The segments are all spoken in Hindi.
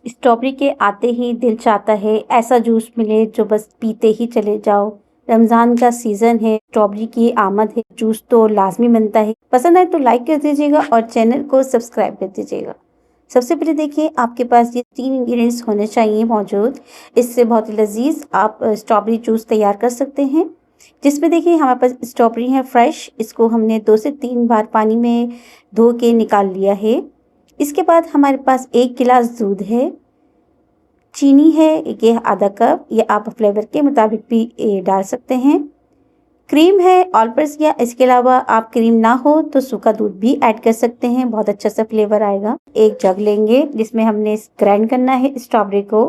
स्ट्रॉबेरी के आते ही दिल चाहता है ऐसा जूस मिले जो बस पीते ही चले जाओ। रमज़ान का सीज़न है, स्ट्रॉबेरी की आमद है, जूस तो लाज़मी बनता है। पसंद आए तो लाइक कर दीजिएगा और चैनल को सब्सक्राइब कर दीजिएगा। सबसे पहले देखिए आपके पास ये 3 इंग्रीडिएंट्स होने चाहिए मौजूद। इससे बहुत ही लज़ीज़ आप स्ट्रॉबेरी जूस तैयार कर सकते हैं। जिसमें देखिए हमारे पास स्ट्रॉबेरी है फ्रेश, इसको हमने 2 से 3 बार पानी में धो के निकाल लिया है। इसके बाद हमारे पास 1 गिलास दूध है, चीनी है ये आधा कप, ये आप फ्लेवर के मुताबिक भी डाल सकते हैं। क्रीम है ऑल पर्पस या इसके अलावा आप क्रीम ना हो तो सूखा दूध भी ऐड कर सकते हैं, बहुत अच्छा सा फ्लेवर आएगा। एक जग लेंगे जिसमें हमने ग्राइंड करना है स्ट्रॉबेरी को।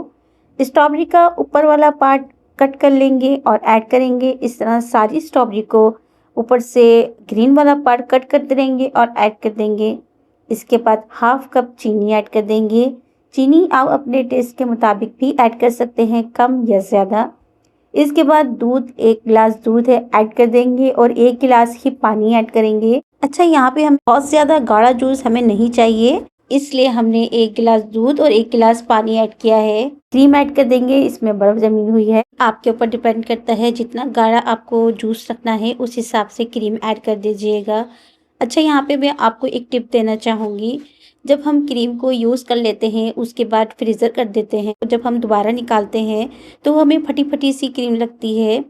स्ट्रॉबेरी का ऊपर वाला पार्ट कट कर लेंगे और ऐड करेंगे। इस तरह सारी स्ट्रॉबेरी को ऊपर से ग्रीन वाला पार्ट कट करते रहेंगे और ऐड कर देंगे। इसके बाद हाफ कप चीनी ऐड कर देंगे। चीनी आप अपने टेस्ट के मुताबिक भी ऐड कर सकते हैं, कम या ज़्यादा। इसके बाद दूध 1 गिलास दूध है ऐड कर देंगे और 1 गिलास ही पानी ऐड करेंगे। अच्छा, यहाँ पे हम बहुत ज़्यादा गाढ़ा जूस हमें नहीं चाहिए, इसलिए हमने 1 गिलास दूध और 1 गिलास पानी ऐड किया है। क्रीम ऐड कर देंगे, इसमें बर्फ जमी हुई है। आपके ऊपर डिपेंड करता है जितना गाढ़ा आपको जूस रखना है उस हिसाब से क्रीम ऐड कर दीजिएगा। अच्छा, यहाँ पे मैं आपको एक टिप देना चाहूँगी। जब हम क्रीम को यूज़ कर लेते हैं उसके बाद फ्रीज़र कर देते हैं, जब हम दोबारा निकालते हैं तो हमें फटी-फटी सी क्रीम लगती है।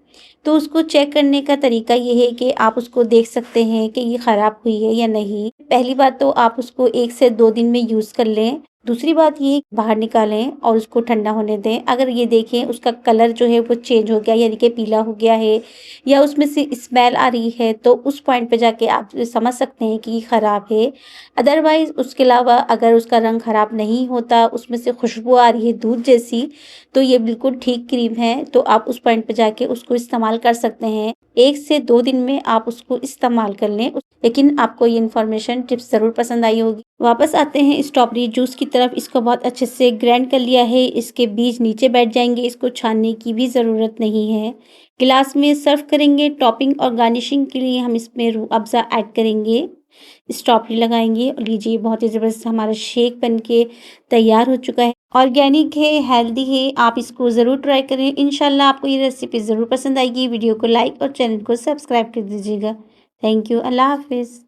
तो उसको चेक करने का तरीका ये है कि आप उसको देख सकते हैं कि ये ख़राब हुई है या नहीं। पहली बात तो आप उसको 1 से 2 दिन में यूज़ कर लें। दूसरी बात ये बाहर निकालें और उसको ठंडा होने दें। अगर ये देखें उसका कलर जो है वो चेंज हो गया यानी कि पीला हो गया है या उसमें से स्मेल आ रही है तो उस पॉइंट पे जाके आप समझ सकते हैं कि ये ख़राब है। अदरवाइज़ उसके अलावा अगर उसका रंग ख़राब नहीं होता, उसमें से खुशबू आ रही है दूध जैसी, तो ये बिल्कुल ठीक क्रीम है। तो आप उस पॉइंट पे जाके उसको इस्तेमाल कर सकते हैं। 1 से 2 दिन में आप उसको इस्तेमाल कर लें। लेकिन आपको ये इन्फॉर्मेशन टिप्स ज़रूर पसंद आई होगी। वापस आते हैं स्ट्रॉबेरी जूस की तरफ। इसको बहुत अच्छे से ग्राइंड कर लिया है, इसके बीज नीचे बैठ जाएंगे, इसको छानने की भी ज़रूरत नहीं है। गिलास में सर्व करेंगे। टॉपिंग और गार्निशिंग के लिए हम इसमें रूह अफ़ज़ा ऐड करेंगे, स्ट्रॉबेरी लगाएंगे और लीजिए बहुत ही ज़बरदस्त हमारा शेक बनके तैयार हो चुका है। ऑर्गेनिक है, हेल्दी है, आप इसको ज़रूर ट्राई करें। इंशाल्लाह आपको ये रेसिपी ज़रूर पसंद आएगी। वीडियो को लाइक और चैनल को सब्सक्राइब कर दीजिएगा। Thank you. अल्लाह हाफ़िज़।